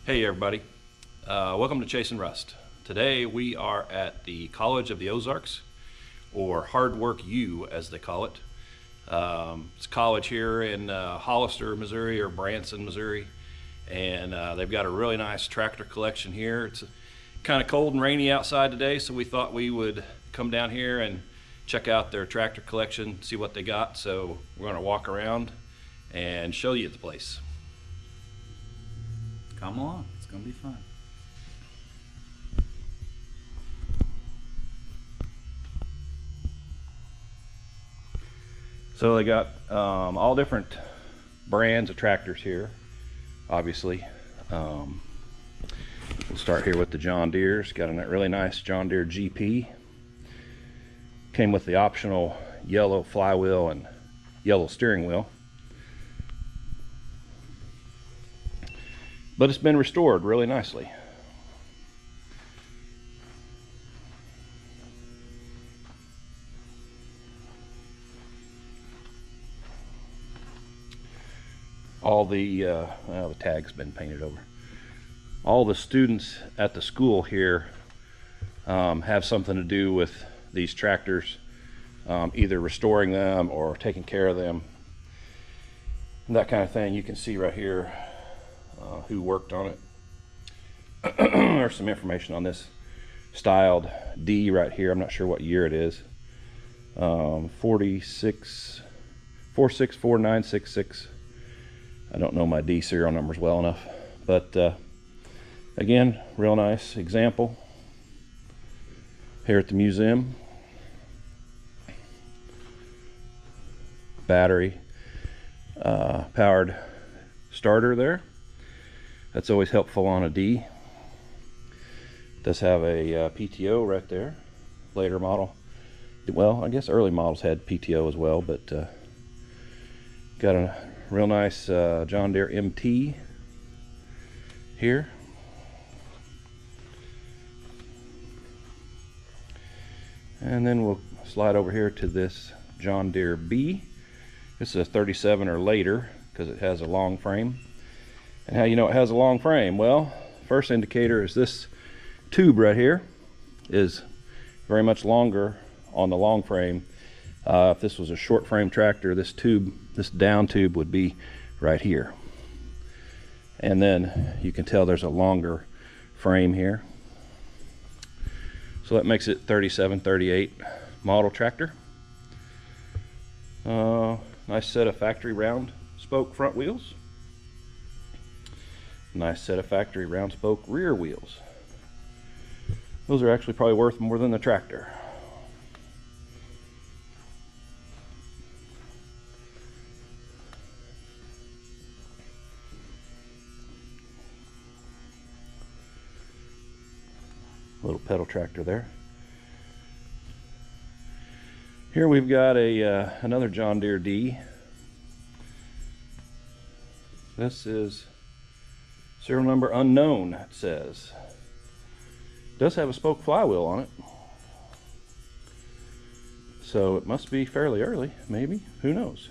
Hey everybody, welcome to Chasing Rust. Today we are at the College of the Ozarks, or Hard Work U as they call it. It's a college here in Hollister, Missouri, or Branson, Missouri, and they've got a really nice tractor collection here. It's kind of cold and rainy outside today, so we thought we would come down here and check out their tractor collection, see what they got. So we're going to walk around and show you the place. Come along, it's gonna be fun. So they got all different brands of tractors here, obviously. We'll start here with the John Deere. It's got a really nice John Deere GP. Came with the optional yellow flywheel and yellow steering wheel. But it's been restored really nicely. All the tag's been painted over. All the students at the school here have something to do with these tractors, either restoring them or taking care of them, and that kind of thing. You can see right here who worked on it. There's some information on this styled D right here. I'm not sure what year it is. 4649666. I don't know my D serial numbers well enough, but again, real nice example here at the museum. Battery powered starter there. That's always helpful on a D. Does have a PTO right there. Later model, well, I guess early models had PTO as well, but got a real nice John Deere MT here. And then we'll slide over here to this John Deere B. This is a 37 or later because it has a long frame. And how you know it has a long frame? Well, first indicator is this tube right here is very much longer on the long frame. If this was a short frame tractor, this tube, this down tube would be right here. And then you can tell there's a longer frame here. So that makes it 37, 38 model tractor. Nice set of factory round spoke front wheels. Nice set of factory round spoke rear wheels. Those are actually probably worth more than the tractor. Little pedal tractor there. Here we've got a another John Deere D. This is serial number unknown, it says. It does have a spoke flywheel on it, so it must be fairly early, maybe, who knows.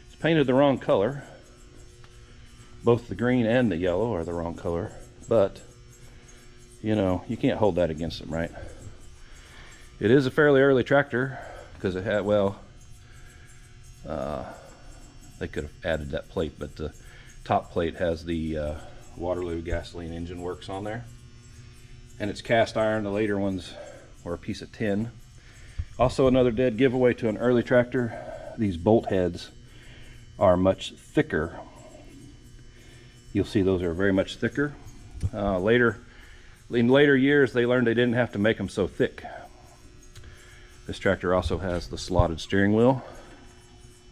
It's painted the wrong color. Both the green and the yellow are the wrong color, but you know, you can't hold that against them, right? It is a fairly early tractor because it had, well, they could have added that plate, but the top plate has the Waterloo gasoline engine works on there, and it's cast iron. The later ones were a piece of tin. Also, another dead giveaway to an early tractor, these bolt heads are much thicker. You'll see those are very much thicker. In later years they learned they didn't have to make them so thick. This tractor also has the slotted steering wheel,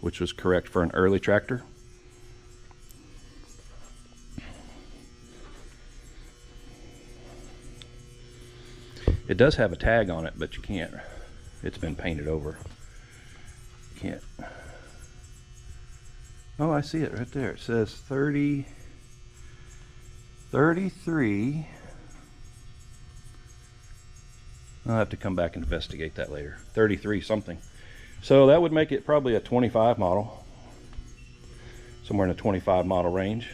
which was correct for an early tractor. It does have a tag on it, but you can't, it's been painted over. You can't. Oh, I see it right there. It says 33. I'll have to come back and investigate that later. 33 something. So that would make it probably a 25 model. Somewhere in the 25 model range.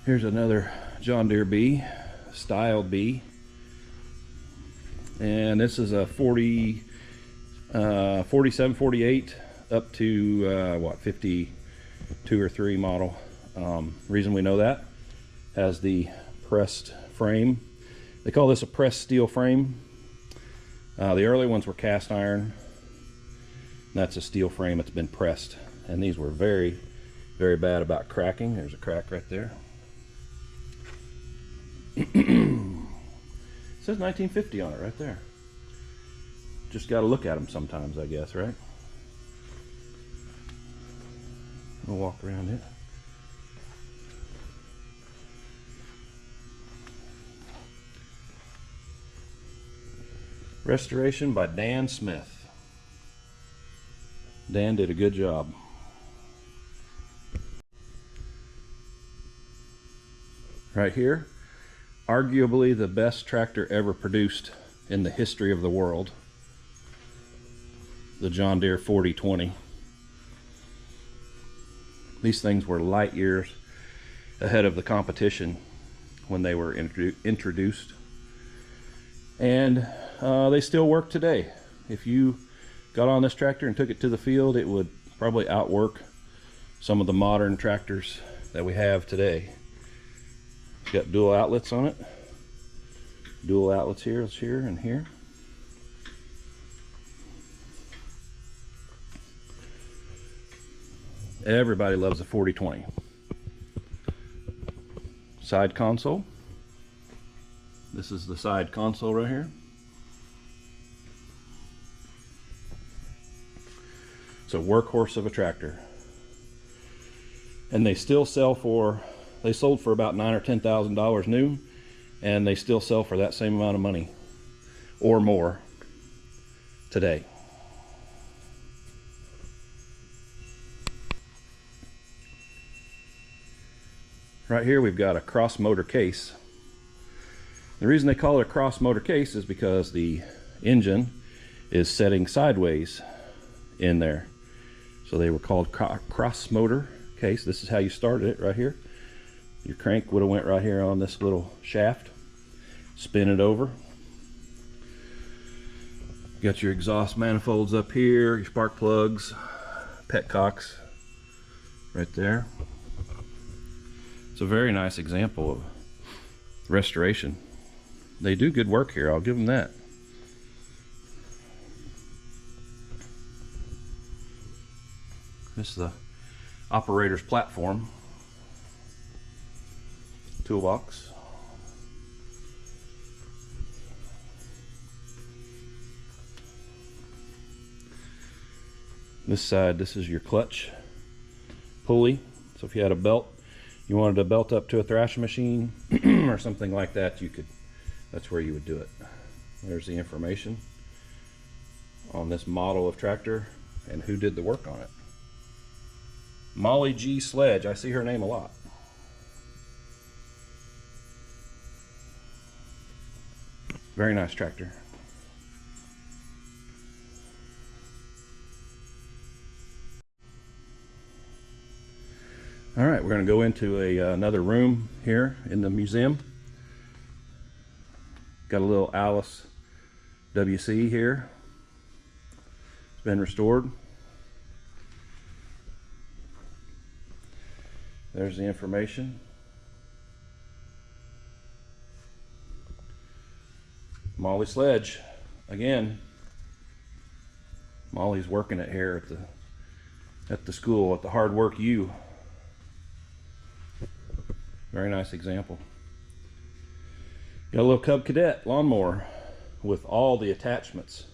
Here's another John Deere B, styled B. And this is a 47, 48 up to what, 52 or 3 model. Reason we know that, has the pressed frame. They call this a pressed steel frame. The early ones were cast iron. That's a steel frame that's been pressed. And these were very, very bad about cracking. There's a crack right there. It says 1950 on it right there. Just got to look at them sometimes, I guess, right? We'll walk around it. Restoration by Dan Smith. Dan did a good job. Right here, arguably the best tractor ever produced in the history of the world. The John Deere 4020. These things were light years ahead of the competition when they were introduced. And they still work today. If you got on this tractor and took it to the field, it would probably outwork some of the modern tractors that we have today. It's got dual outlets on it. Dual outlets here, it's here and here. Everybody loves a 4020. Side console. This is the side console right here. It's a workhorse of a tractor. And they still sell for, they sold for about $9,000 or $10,000 new, and they still sell for that same amount of money or more today. Right here we've got a cross motor case. The reason they call it a cross motor case is because the engine is setting sideways in there. So they were called cross motor case. This is how you started it right here. Your crank would have went right here on this little shaft. Spin it over. Got your exhaust manifolds up here, your spark plugs, petcocks right there. It's a very nice example of restoration. They do good work here, I'll give them that. This is the operator's platform. Toolbox. This side, this is your clutch pulley. So if you had a belt, you wanted to belt up to a thrashing machine or something like that, you could, that's where you would do it. There's the information on this model of tractor and who did the work on it. Molly G. Sledge, I see her name a lot. Very nice tractor. All right, we're going to go into another room here in the museum. Got a little Allis WC here. It's been restored. There's the information. Molly Sledge, again. Molly's working it here at the school, at the Hard Work U. Very nice example. Got a little Cub Cadet lawnmower with all the attachments.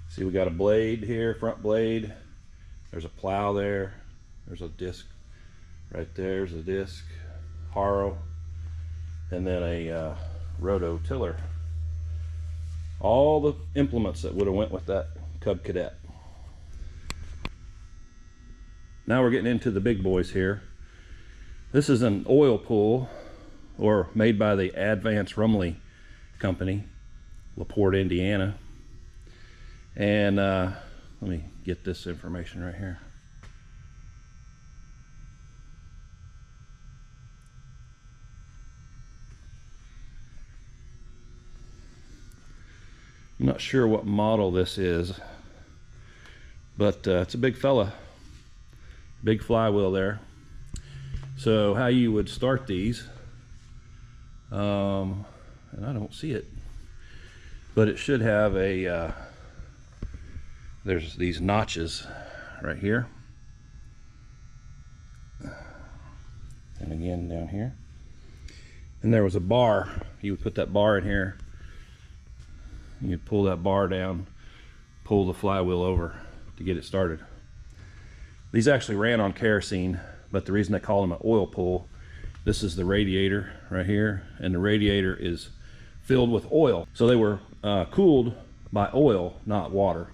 See, we got a blade here, front blade. There's a plow there. There's a disc right there. There's a disc, harrow, and then a rototiller. All the implements that would have went with that Cub Cadet. Now we're getting into the big boys here. This is an oil pull, or made by the Advanced Rumley company, LaPorte, Indiana. And let me get this information right here. I'm not sure what model this is, but it's a big fella. Big flywheel there. So how you would start these, and I don't see it, but it should have a, there's these notches right here. And again down here. And there was a bar. You would put that bar in here. You'd pull that bar down, pull the flywheel over to get it started. These actually ran on kerosene, but the reason they call them an oil pull, this is the radiator right here, and the radiator is filled with oil. So they were cooled by oil, not water.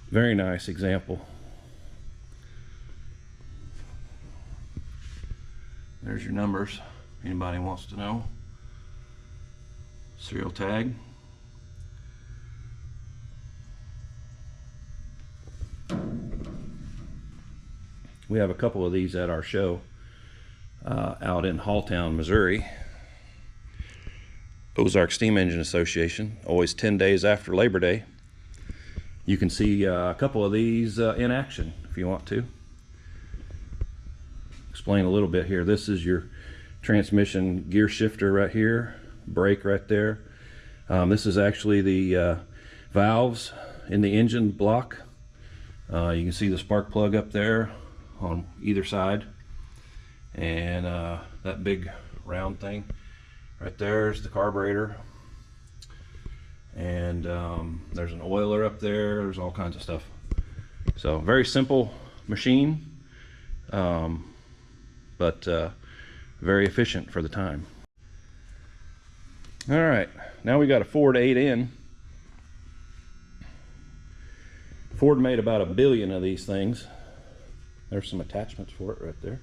Very nice example. There's your numbers. Anybody wants to know. Serial tag. We have a couple of these at our show out in Halltown, Missouri. Ozarks Steam Engine Association, always 10 days after Labor Day. You can see a couple of these in action if you want to. Explain a little bit here. This is your transmission gear shifter right here, brake right there. This is actually the valves in the engine block. You can see the spark plug up there on either side, and that big round thing right there is the carburetor, and there's an oiler up there. There's all kinds of stuff. So very simple machine, but very efficient for the time. All right, now we got a Ford 8N. Ford made about 1 billion of these things. There's some attachments for it right there.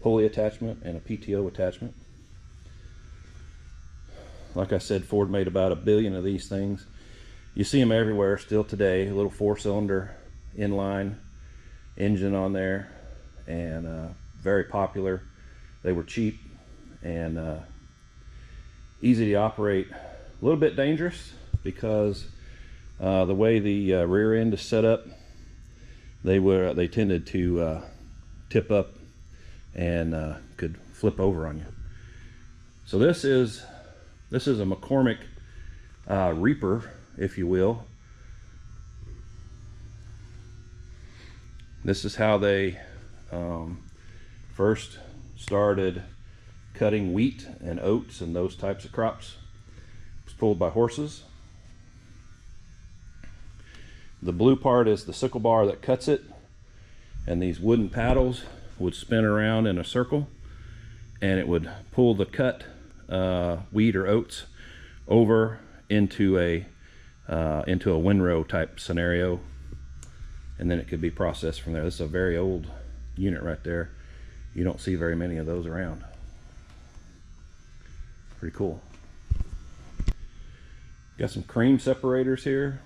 Pulley attachment and a PTO attachment. Like I said, Ford made about 1 billion of these things. You see them everywhere still today. A little 4-cylinder inline engine on there, and very popular. They were cheap and easy to operate. A little bit dangerous because the way the rear end is set up, they tended to tip up and could flip over on you. So this is a McCormick Reaper, if you will. This is how they first started cutting wheat and oats and those types of crops. It's pulled by horses. The blue part is the sickle bar that cuts it, and these wooden paddles would spin around in a circle, and it would pull the cut wheat or oats over into a windrow type scenario, and then it could be processed from there. This is a very old unit right there. You don't see very many of those around. Pretty cool. Got some cream separators here.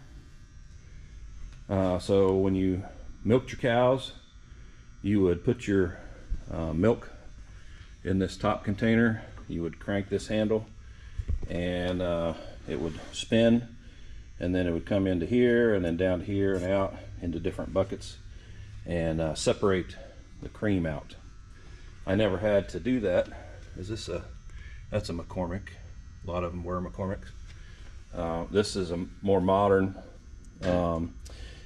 So when you milked your cows, you would put your milk in this top container. You would crank this handle, and it would spin, and then it would come into here and then down to here and out into different buckets and separate the cream out. I never had to do that. That's a McCormick. A lot of them were McCormicks. This is a more modern.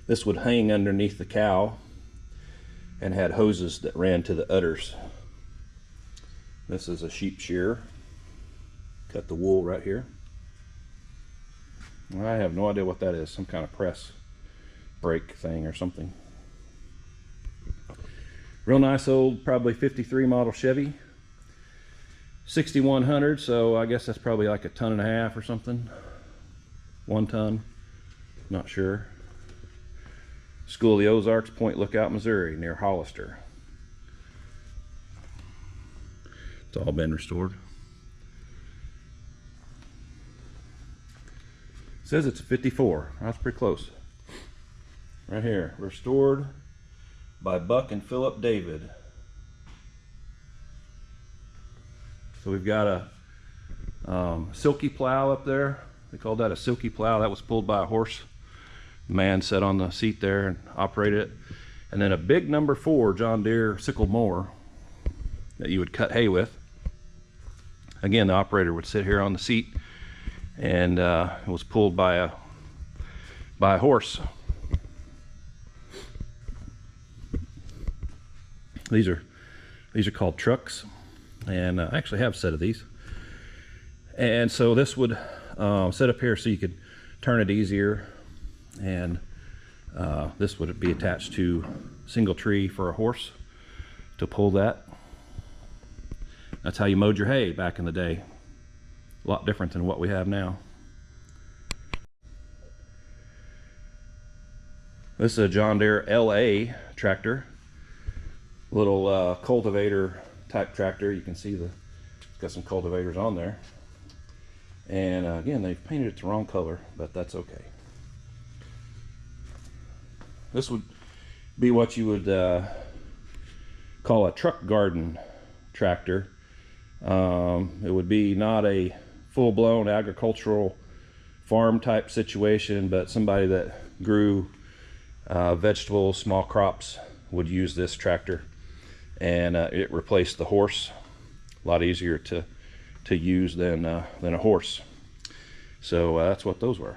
This would hang underneath the cow and had hoses that ran to the udders. This is a sheep shearer. Cut the wool right here. I have no idea what that is. Some kind of press brake thing or something. Real nice old, probably 53 model Chevy. 6100, so I guess that's probably like 1.5 tons or something. 1 ton, not sure. School of the Ozarks, Point Lookout, Missouri, near Hollister. It's all been restored. It says it's a 54. That's pretty close. Right here, restored by Buck and Philip David. So we've got a silky plow up there. They called that a silky plow. That was pulled by a horse. The man sat on the seat there and operated it. And then a big number 4 John Deere sickle mower that you would cut hay with. Again, the operator would sit here on the seat, and it was pulled by a horse. These are called trucks, and I actually have a set of these. And so this would sit up here so you could turn it easier, and this would be attached to single tree for a horse to pull that. That's how you mowed your hay back in the day. A lot different than what we have now. This is a John Deere LA tractor. Little cultivator type tractor. You can see it's got some cultivators on there. And again, they've painted it the wrong color, but that's okay. This would be what you would call a truck garden tractor. It would be not a full-blown agricultural farm type situation, but somebody that grew vegetables, small crops would use this tractor, and it replaced the horse. A lot easier to use than a horse. So that's what those were.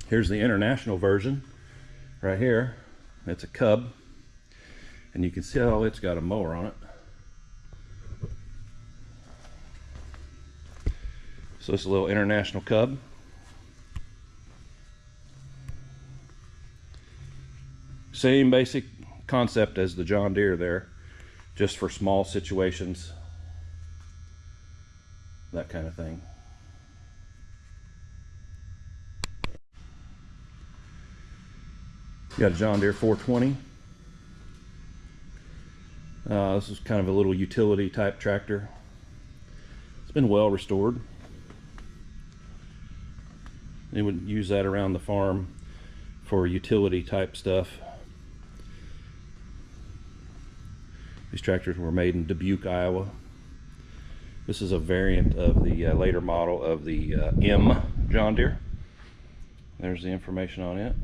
Here's the international version right here. It's a Cub, and you can see how it's got a mower on it. So this is a little international Cub. Same basic concept as the John Deere there, just for small situations, that kind of thing. You got a John Deere 420. This is kind of a little utility type tractor. It's been well restored. They would use that around the farm for utility type stuff. These tractors were made in Dubuque, Iowa. This is a variant of the later model of the M John Deere. There's the information on it.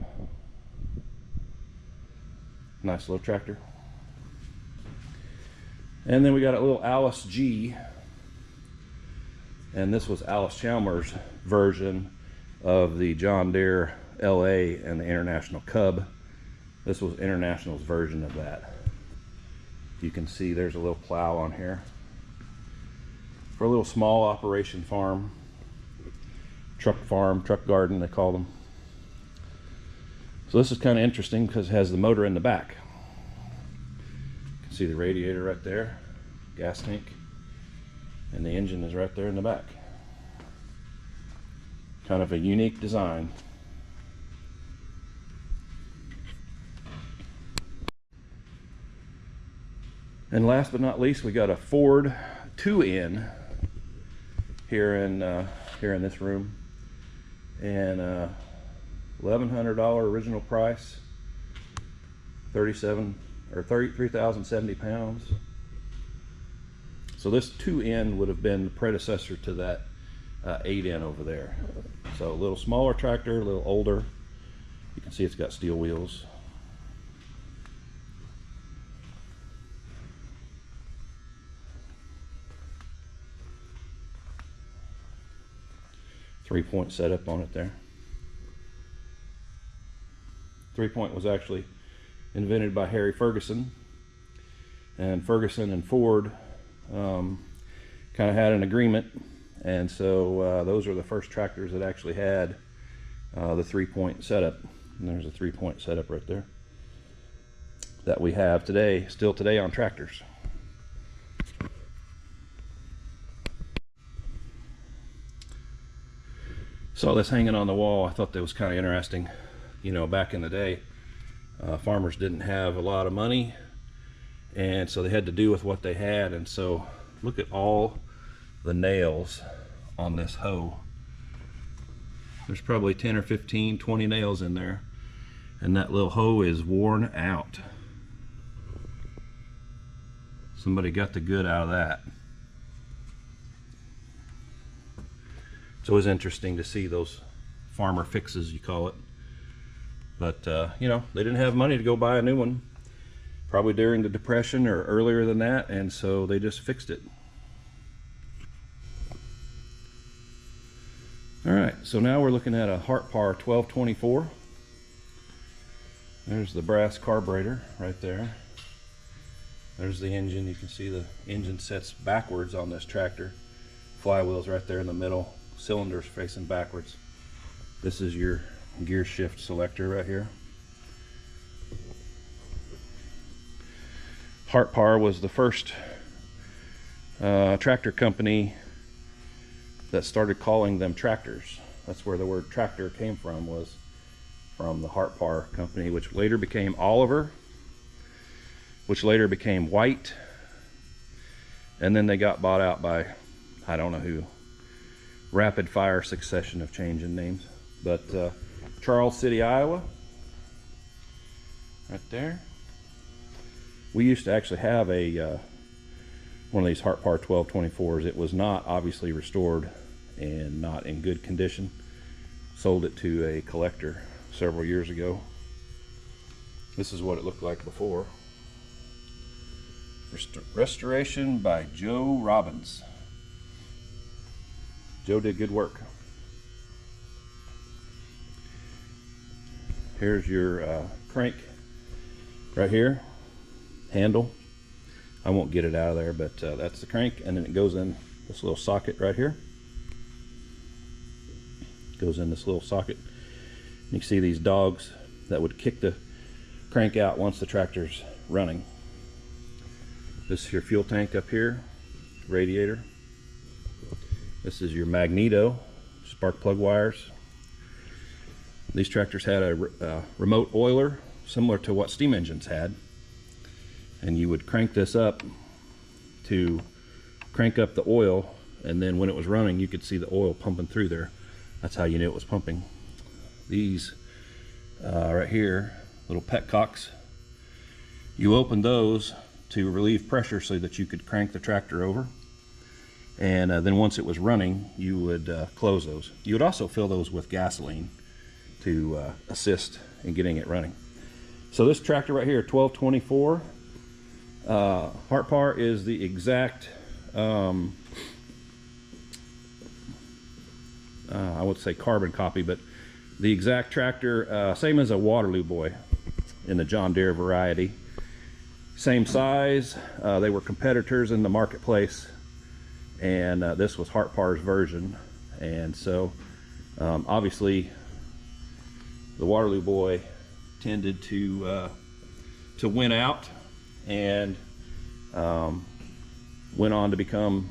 Nice little tractor. And then we got a little Allis G, and this was Allis Chalmers' version of the John Deere LA and the International Cub. This was International's version of that. You can see there's a little plow on here for a little small operation farm, truck garden they call them. So this is kind of interesting because it has the motor in the back. You can see the radiator right there, gas tank, and the engine is right there in the back. Kind of a unique design. And last but not least, we got a Ford 2N here in this room, and $1,100 original price, 3,070 pounds. So this 2N would have been the predecessor to that 8N over there. So a little smaller tractor, a little older. You can see it's got steel wheels. Three-point setup on it there. Three-point was actually invented by Harry Ferguson, and Ferguson and Ford kind of had an agreement, and so those are the first tractors that actually had the three-point setup. And there's a three-point setup right there that we have today, still today on tractors. Saw this hanging on the wall. I thought that was kind of interesting. You know, back in the day, farmers didn't have a lot of money, and so they had to do with what they had. And so look at all the nails on this hoe. There's probably 10 or 15, 20 nails in there, and that little hoe is worn out. Somebody got the good out of that. It's always interesting to see those farmer fixes, you call it. But you know, they didn't have money to go buy a new one, probably during the Depression or earlier than that, and so they just fixed it. Alright, so now we're looking at a Hart Parr 1224. There's the brass carburetor right there. There's the engine. You can see the engine sets backwards on this tractor. Flywheel's right there in the middle. Cylinders facing backwards. This is your gear shift selector right here. Hart Parr was the first tractor company that started calling them tractors. That's where the word tractor came from, was from the Hart Parr company, which later became Oliver, which later became White, and then they got bought out by I don't know who. Rapid fire succession of change in names. But Charles City, Iowa, right there. We used to actually have a one of these Hart Parr 1224s. It was not obviously restored and not in good condition. Sold it to a collector several years ago. This is what it looked like before. Restoration by Joe Robbins. Joe did good work. Here's your crank right here, handle. I won't get it out of there, but that's the crank, and then it goes in this little socket right here. Goes in this little socket. You can see these dogs that would kick the crank out once the tractor's running. This is your fuel tank up here, radiator. This is your magneto, spark plug wires. These tractors had a remote oiler, similar to what steam engines had. And you would crank this up to crank up the oil, and then when it was running, you could see the oil pumping through there. That's how you knew it was pumping. These right here, little petcocks, you open those to relieve pressure so that you could crank the tractor over. And then once it was running, you would close those. You would also fill those with gasoline to assist in getting it running. So this tractor right here, 1224, Hart Parr is the exact, I would say carbon copy, but the exact tractor, same as a Waterloo Boy in the John Deere variety. Same size, they were competitors in the marketplace, and this was Hart Parr's version. And so obviously the Waterloo Boy tended to win out, and went on to become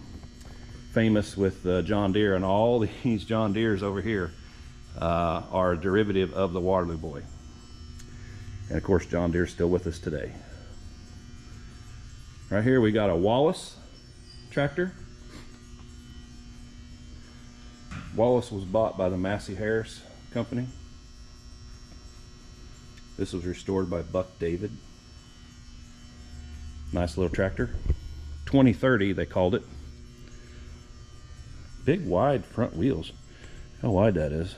famous with John Deere, and all these John Deeres over here are a derivative of the Waterloo Boy. And of course John Deere's still with us today. Right here we got a Wallis tractor. Wallis was bought by the Massey Harris company. This was restored by Buck David. Nice little tractor. 2030 they called it. Big wide front wheels. How wide that is.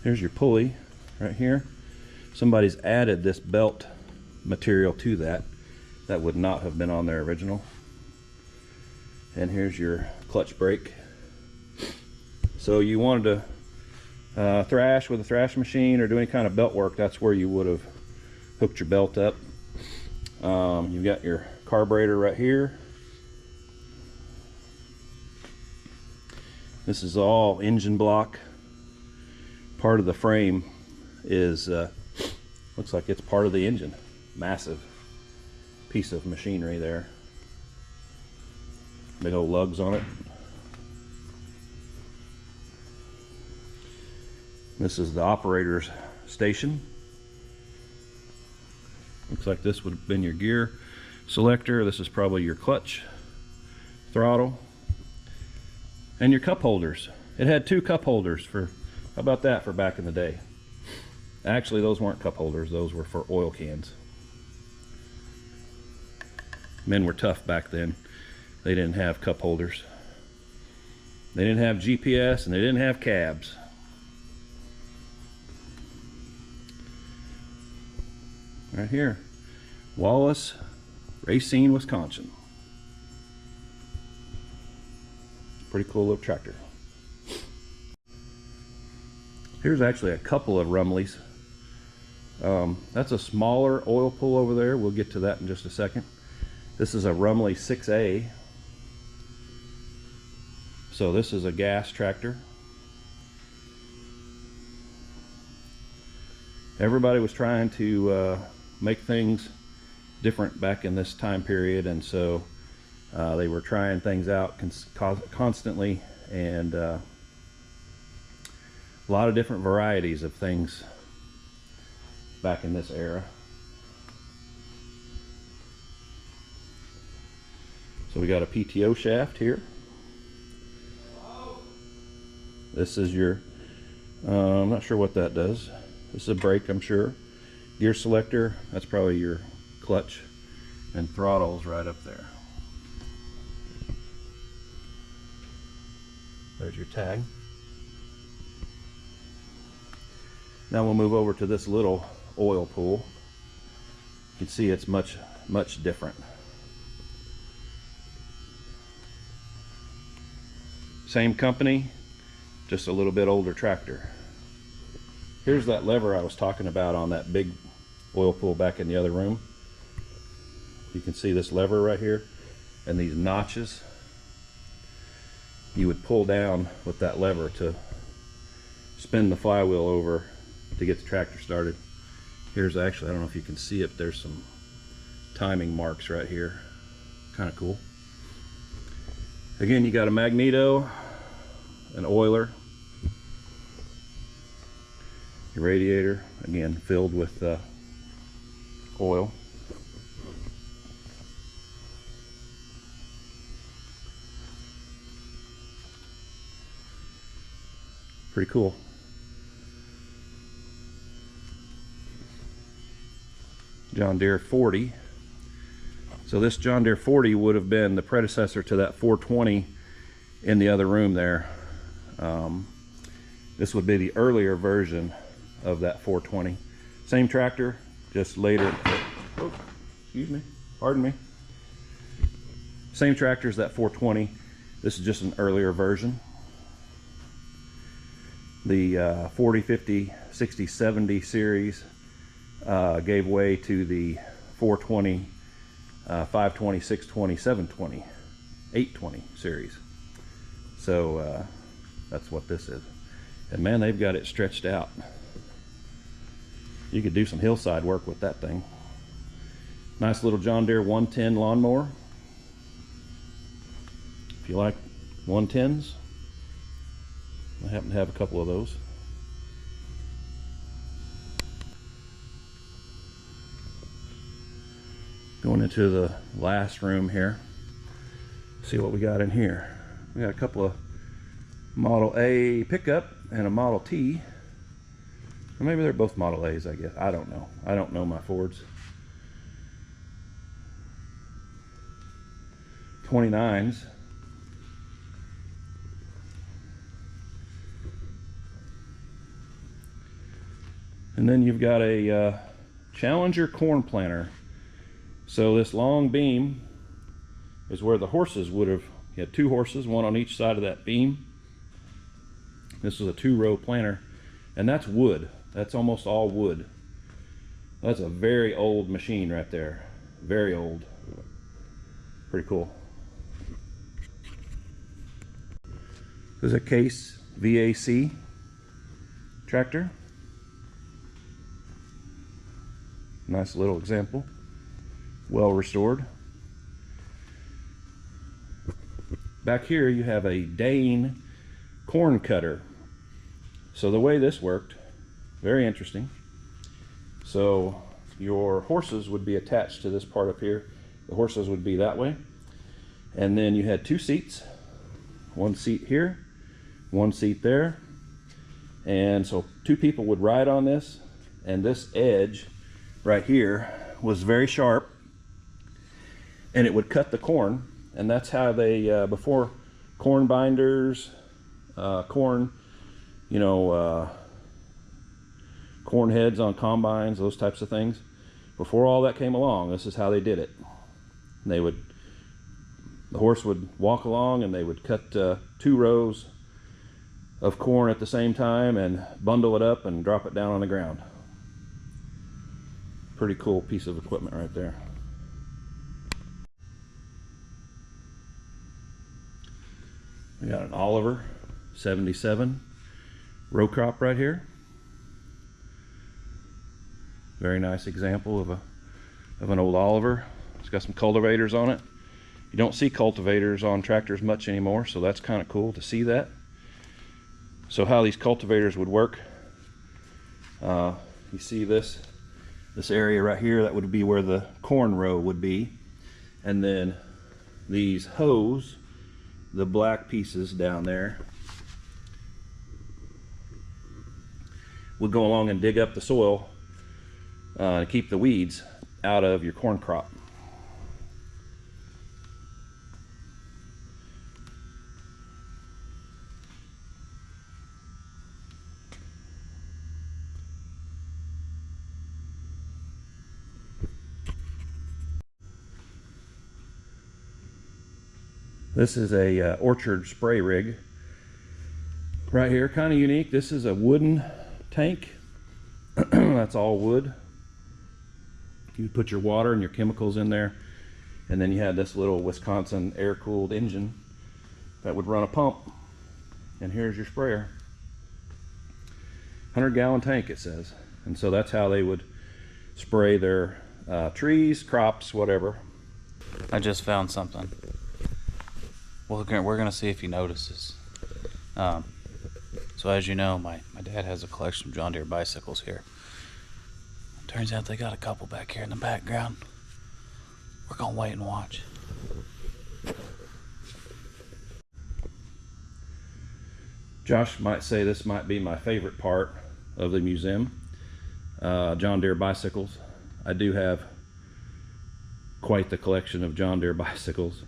Here's your pulley right here. Somebody's added this belt material to that. That would not have been on their original. And here's your clutch brake. So you wanted to thrash with a thrash machine or do any kind of belt work, that's where you would have hooked your belt up. You've got your carburetor right here. This is all engine block. Part of the frame is looks like it's part of the engine. Massive piece of machinery there. Big old lugs on it. This is the operator's station. Looks like this would have been your gear selector. This is probably your clutch, throttle, and your cup holders. It had 2 cup holders for, how about that for back in the day? Actually, those weren't cup holders, those were for oil cans. Men were tough back then. They didn't have cup holders. They didn't have GPS, and they didn't have cabs. Right here, Wallis, Racine, Wisconsin. Pretty cool little tractor. Here's actually a couple of Rumleys. That's a smaller oil pull over there. We'll get to that in just a second. This is a Rumley 6A. So this is a gas tractor. Everybody was trying to make things different back in this time period, and so they were trying things out constantly, and a lot of different varieties of things back in this era. So we got a PTO shaft here. This is your, I'm not sure what that does. This is a brake, I'm sure. Gear selector, that's probably your clutch, and throttle's right up there. There's your tag. Now we'll move over to this little oil pool. You can see it's much different. Same company, just a little bit older tractor. Here's that lever I was talking about on that big oil pool back in the other room. You can see this lever right here and these notches. You would pull down with that lever to spin the flywheel over to get the tractor started. Here's actually, I don't know if you can see it, there's some timing marks right here. Kind of cool. Again, you got a magneto, an oiler, your radiator, again filled with oil. Pretty cool. John Deere 40. So this John Deere 40 would have been the predecessor to that 420 in the other room there. This would be the earlier version of that 420. Same tractor, just later. Oh, excuse me, pardon me. Same tractor as that 420. This is just an earlier version. The 40, 50, 60, 70 series gave way to the 420, 520, 620, 720, 820 series. So that's what this is. And man, they've got it stretched out. You could do some hillside work with that thing. Nice little John Deere 110 lawnmower. If you like 110s, I happen to have a couple of those. Going into the last room here. See what we got in here. We got a couple of Model A pickup and a Model T. Or maybe they're both Model A's, I guess. I don't know. I don't know my Fords. 29s. And then you've got a Challenger corn planter. So this long beam is where the horses would have, you had two horses, one on each side of that beam. This is a 2-row planter, and that's wood. That's almost all wood. That's a very old machine right there. Very old. Pretty cool. This is a Case VAC tractor. Nice little example. Well restored. Back here you have a Dane corn cutter. So the way this worked, very interesting. So your horses would be attached to this part up here. The horses would be that way. And then you had two seats. One seat here, one seat there. And so two people would ride on this, and this edge right here was very sharp. and it would cut the corn. And that's how they, before corn binders, corn, you know, corn heads on combines, those types of things. Before all that came along, this is how they did it. They would, the horse would walk along and they would cut 2 rows of corn at the same time and bundle it up and drop it down on the ground. Pretty cool piece of equipment right there. We got an Oliver 77 row crop right here. Very nice example of an old Oliver. It's got some cultivators on it. You don't see cultivators on tractors much anymore, so that's kind of cool to see that. So how these cultivators would work, you see this area right here, that would be where the corn row would be. And then these hoes, the black pieces down there, would go along and dig up the soil to keep the weeds out of your corn crop. This is a orchard spray rig right here, kind of unique. This is a wooden tank. That's all wood. You put your water and your chemicals in there, and then you had this little Wisconsin air-cooled engine that would run a pump. And here's your sprayer. 100-gallon tank, it says. And so that's how they would spray their trees, crops, whatever. I just found something. Well, we're gonna see if he notices. So as you know, my dad has a collection of John Deere bicycles here. Turns out they got a couple back here in the background. We're gonna wait and watch. Josh might say this might be my favorite part of the museum. John Deere bicycles. I do have quite the collection of John Deere bicycles.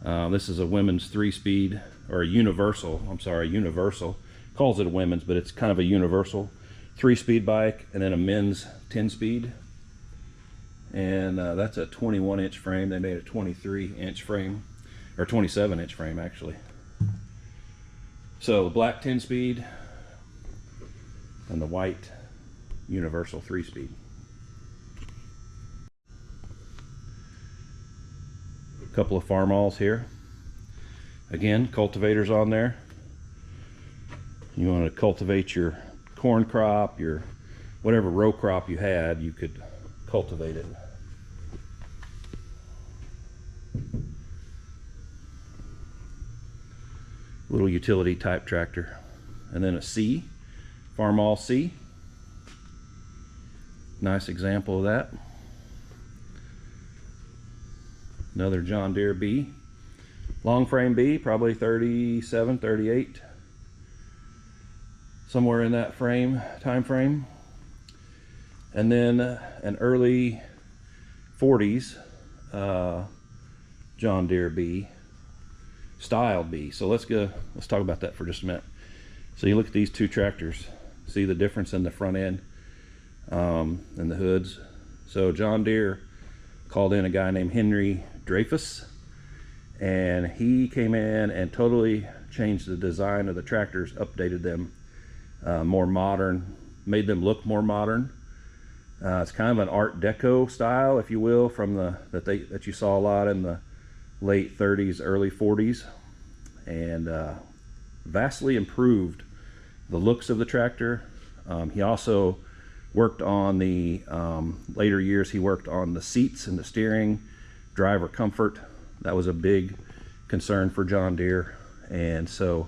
This is a women's 3-speed, or a universal, I'm sorry, universal. Calls it a women's, but it's kind of a universal 3-speed bike, and then a men's 10-speed. And that's a 21-inch frame. They made a 23-inch frame, or 27-inch frame actually. So the black 10-speed and the white universal 3-speed. A couple of farmalls here. Again, cultivators on there. You want to cultivate your corn crop, your whatever row crop you had, you could cultivate it. Little utility type tractor. And then a C, farmall C. Nice example of that. Another John Deere B. Long frame B, probably 37, 38. Somewhere in that time frame. And then an early 40s John Deere B, style B. So let's talk about that for just a minute. So you look at these two tractors, see the difference in the front end and the hoods. So John Deere called in a guy named Henry Dreyfus, and he came in and totally changed the design of the tractors, updated them, more modern, made them look more modern. It's kind of an Art Deco style, if you will, from that you saw a lot in the late 30s, early 40s, and vastly improved the looks of the tractor. He also worked on the later years. He worked on the seats and the steering, driver comfort. That was a big concern for John Deere, and so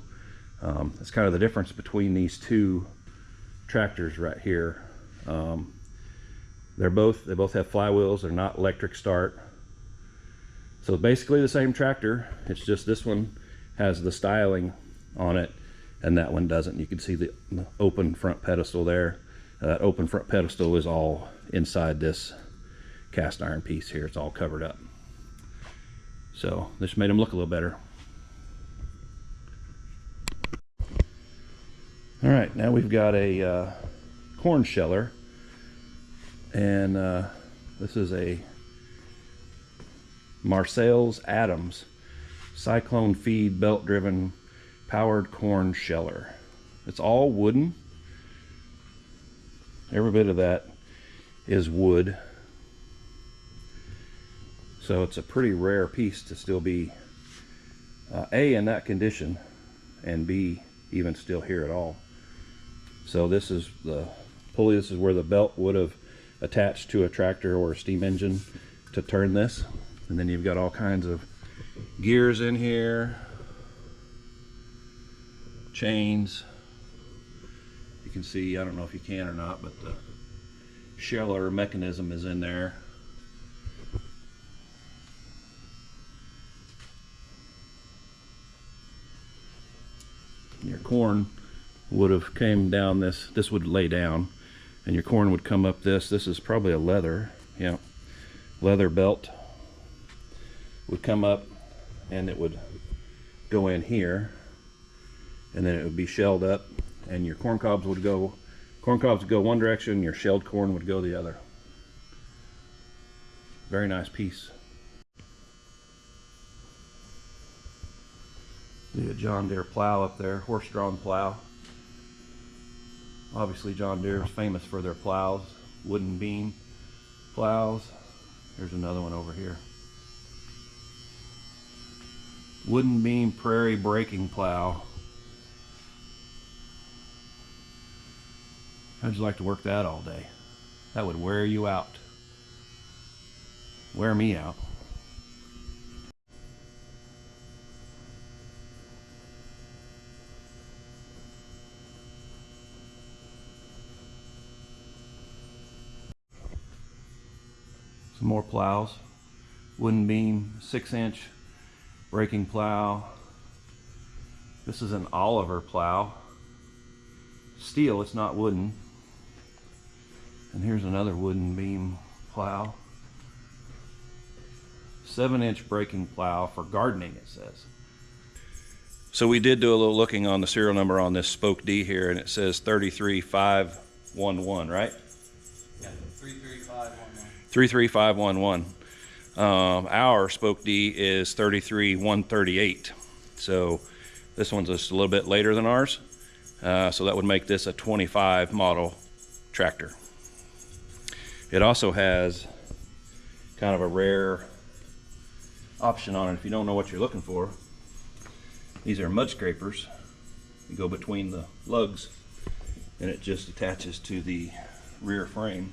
it's kind of the difference between these two tractors right here. They both have flywheels. They're not electric start. So basically the same tractor. It's just this one has the styling on it, and that one doesn't. You can see the open front pedestal there. That open front pedestal is all inside this cast iron piece here. It's all covered up. So this made them look a little better. All right, now we've got a corn sheller, and this is a Marcel's Adams Cyclone Feed belt driven powered corn sheller. It's all wooden. Every bit of that is wood. So it's a pretty rare piece to still be A, in that condition, and B, even still here at all. So this is the pulley. This is where the belt would have attached to a tractor or a steam engine to turn this. And then you've got all kinds of gears in here, chains. You can see, I don't know if you can or not, but the sheller mechanism is in there. Your corn would have came down this would lay down, and your corn would come up this. This is probably a leather, yeah, leather belt would come up, and it would go in here, and then it would be shelled up, and your corn cobs would go one direction, your shelled corn would go the other. Very nice piece. The John Deere plow up there, horse-drawn plow. Obviously John Deere is famous for their plows, wooden beam plows. Here's another one over here. Wooden beam prairie breaking plow. How'd you like to work that all day? That would wear you out. Wear me out. Some more plows. Wooden beam, 6-inch breaking plow. This is an Oliver plow. Steel, it's not wooden. And here's another wooden beam plow. 7-inch breaking plow for gardening, it says. So we did do a little looking on the serial number on this spoke D here, and it says 33511, right? Yeah, 33511. 33511. Our spoke D is 33138. So this one's just a little bit later than ours. So that would make this a 25 model tractor. It also has kind of a rare option on it if you don't know what you're looking for. These are mud scrapers. You go between the lugs, and it just attaches to the rear frame.